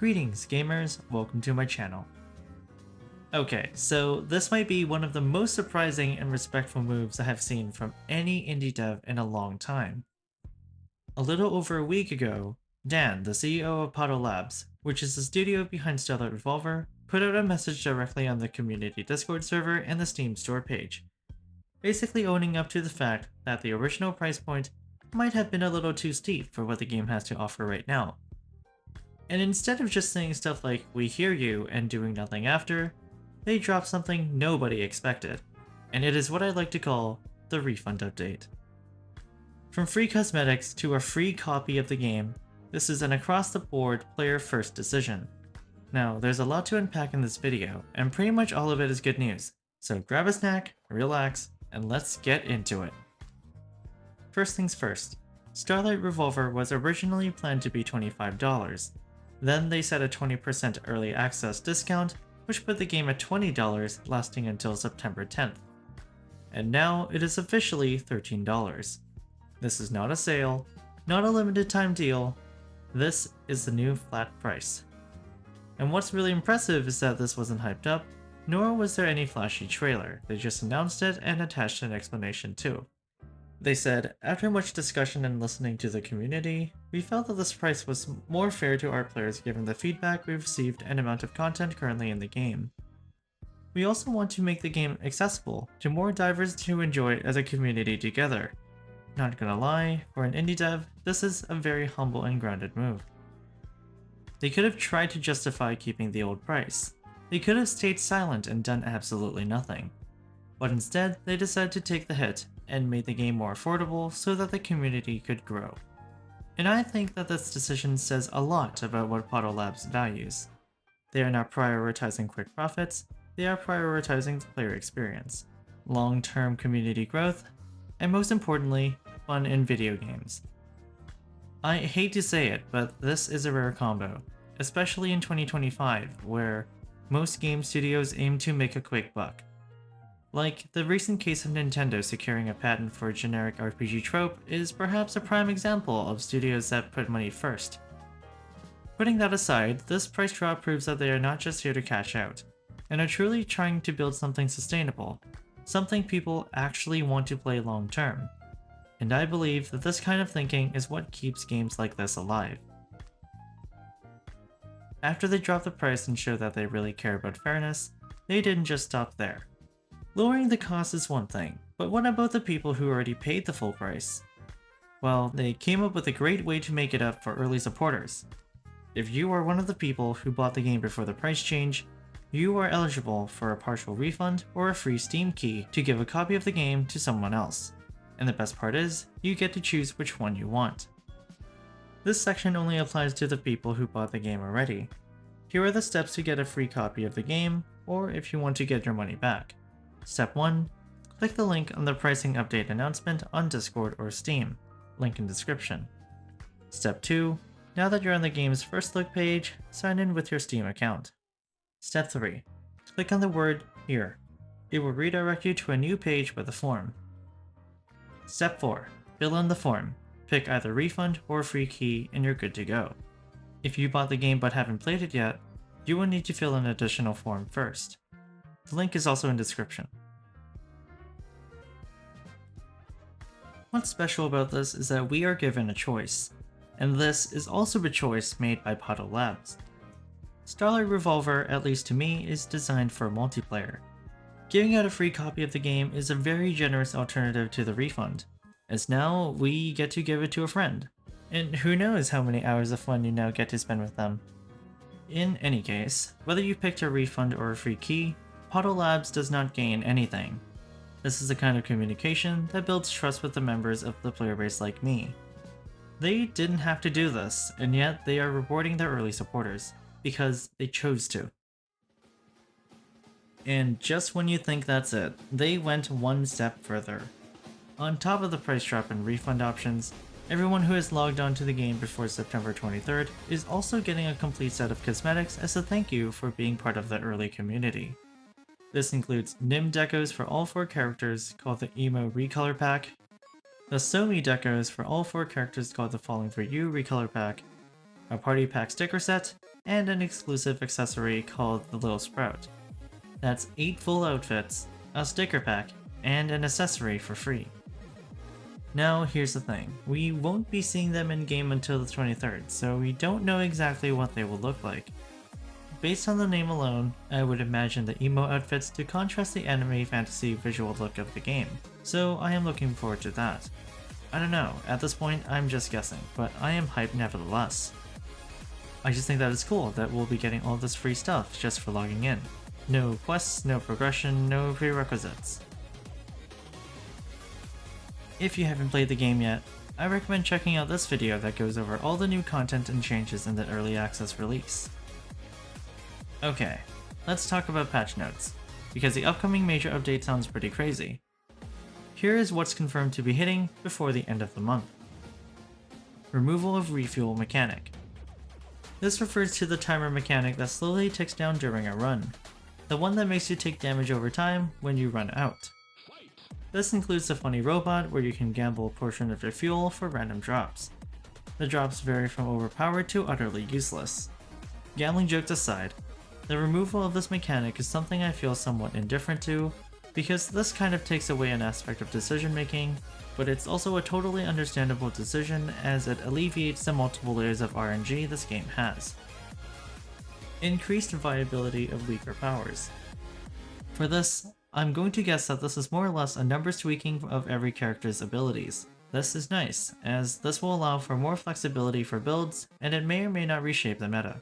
Greetings gamers, welcome to my channel. Okay, so this might be one of the most surprising and respectful moves I have seen from any indie dev in a long time. A little over a week ago, Dan, the CEO of Pato Labs, which is the studio behind Starlight Revolver, put out a message directly on the community Discord server and the Steam store page, basically owning up to the fact that the original price point might have been a little too steep for what the game has to offer right now. And instead of just saying stuff like, "we hear you," and doing nothing after, they dropped something nobody expected. And it is what I like to call the refund update. From free cosmetics to a free copy of the game, this is an across-the-board player-first decision. Now, there's a lot to unpack in this video, and pretty much all of it is good news, so grab a snack, relax, and let's get into it. First things first, Starlight Revolver was originally planned to be $25. Then they set a 20% early access discount, which put the game at $20 lasting until September 10th. And now it is officially $13. This is not a sale, not a limited time deal, this is the new flat price. And what's really impressive is that this wasn't hyped up, nor was there any flashy trailer, they just announced it and attached an explanation too. They said, "After much discussion and listening to the community, we felt that this price was more fair to our players given the feedback we've received and amount of content currently in the game. We also want to make the game accessible to more divers to enjoy it as a community together. Not gonna lie, for an indie dev, this is a very humble and grounded move." They could have tried to justify keeping the old price. They could have stayed silent and done absolutely nothing. But instead, they decided to take the hit and made the game more affordable so that the community could grow. And I think that this decision says a lot about what Pato Labs values. They are not prioritizing quick profits, they are prioritizing the player experience, long-term community growth, and most importantly, fun in video games. I hate to say it, but this is a rare combo, especially in 2025, where most game studios aim to make a quick buck. Like, the recent case of Nintendo securing a patent for a generic RPG trope is perhaps a prime example of studios that put money first. Putting that aside, this price drop proves that they are not just here to cash out, and are truly trying to build something sustainable, something people actually want to play long term. And I believe that this kind of thinking is what keeps games like this alive. After they dropped the price and showed that they really care about fairness, they didn't just stop there. Lowering the cost is one thing, but what about the people who already paid the full price? Well, they came up with a great way to make it up for early supporters. If you are one of the people who bought the game before the price change, you are eligible for a partial refund or a free Steam key to give a copy of the game to someone else. And the best part is, you get to choose which one you want. This section only applies to the people who bought the game already. Here are the steps to get a free copy of the game, or if you want to get your money back. Step 1. Click the link on the pricing update announcement on Discord or Steam, link in description. Step 2. Now that you're on the game's first look page, sign in with your Steam account. Step 3. Click on the word "Here." It will redirect you to a new page with a form. Step 4. Fill in the form. Pick either refund or free key and you're good to go. If you bought the game but haven't played it yet, you will need to fill an additional form first. The link is also in description. What's special about this is that we are given a choice, and this is also a choice made by Pato Labs. Starlight Revolver, at least to me, is designed for multiplayer. Giving out a free copy of the game is a very generous alternative to the refund, as now we get to give it to a friend. And who knows how many hours of fun you now get to spend with them. In any case, whether you picked a refund or a free key, Pato Labs does not gain anything. This is the kind of communication that builds trust with the members of the player base like me. They didn't have to do this, and yet they are rewarding their early supporters, because they chose to. And just when you think that's it, they went one step further. On top of the price drop and refund options, everyone who has logged on to the game before September 23rd is also getting a complete set of cosmetics as a thank you for being part of the early community. This includes Nim decos for all 4 characters called the Emo Recolor Pack, the Somi decos for all 4 characters called the Falling For You Recolor Pack, a party pack sticker set, and an exclusive accessory called the Little Sprout. That's 8 full outfits, a sticker pack, and an accessory for free. Now here's the thing, we won't be seeing them in game until the 23rd, so we don't know exactly what they will look like. Based on the name alone, I would imagine the emo outfits to contrast the anime fantasy visual look of the game, so I am looking forward to that. I don't know, at this point I'm just guessing, but I am hyped nevertheless. I just think that it's cool that we'll be getting all this free stuff just for logging in. No quests, no progression, no prerequisites. If you haven't played the game yet, I recommend checking out this video that goes over all the new content and changes in the early access release. Okay, let's talk about patch notes, because the upcoming major update sounds pretty crazy. Here is what's confirmed to be hitting before the end of the month. Removal of refuel mechanic. This refers to the timer mechanic that slowly ticks down during a run, the one that makes you take damage over time when you run out. This includes the funny robot where you can gamble a portion of your fuel for random drops. The drops vary from overpowered to utterly useless. Gambling jokes aside, the removal of this mechanic is something I feel somewhat indifferent to, because this kind of takes away an aspect of decision making, but it's also a totally understandable decision as it alleviates the multiple layers of RNG this game has. Increased viability of weaker powers. For this, I'm going to guess that this is more or less a numbers tweaking of every character's abilities. This is nice, as this will allow for more flexibility for builds, and it may or may not reshape the meta.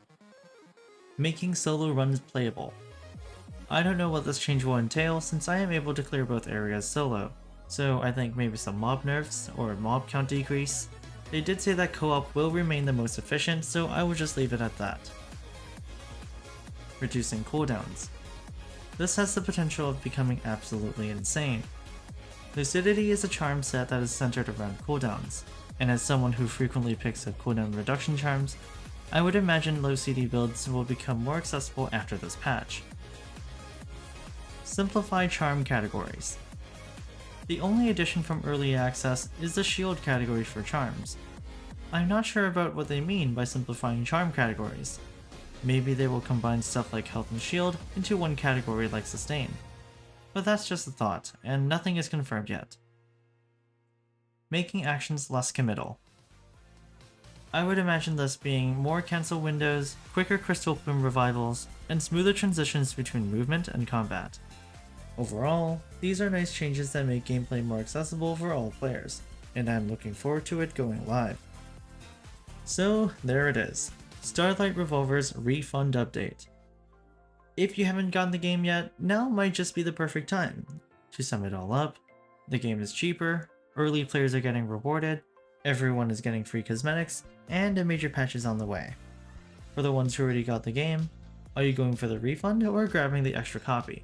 Making solo runs playable. I don't know what this change will entail since I am able to clear both areas solo, so I think maybe some mob nerfs or mob count decrease. They did say that co-op will remain the most efficient, so I will just leave it at that. Reducing cooldowns. This has the potential of becoming absolutely insane. Lucidity is a charm set that is centered around cooldowns, and as someone who frequently picks up cooldown reduction charms, I would imagine low CD builds will become more accessible after this patch. Simplify charm categories. The only addition from early access is the shield category for charms. I'm not sure about what they mean by simplifying charm categories. Maybe they will combine stuff like health and shield into one category like sustain. But that's just a thought, and nothing is confirmed yet. Making actions less committal. I would imagine this being more cancel windows, quicker crystal plume revivals, and smoother transitions between movement and combat. Overall, these are nice changes that make gameplay more accessible for all players, and I'm looking forward to it going live. So there it is, Starlight Revolver's Refund update. If you haven't gotten the game yet, now might just be the perfect time. To sum it all up, the game is cheaper, early players are getting rewarded, everyone is getting free cosmetics, and a major patch is on the way. For the ones who already got the game, are you going for the refund or grabbing the extra copy?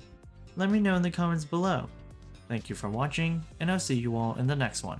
Let me know in the comments below. Thank you for watching, and I'll see you all in the next one.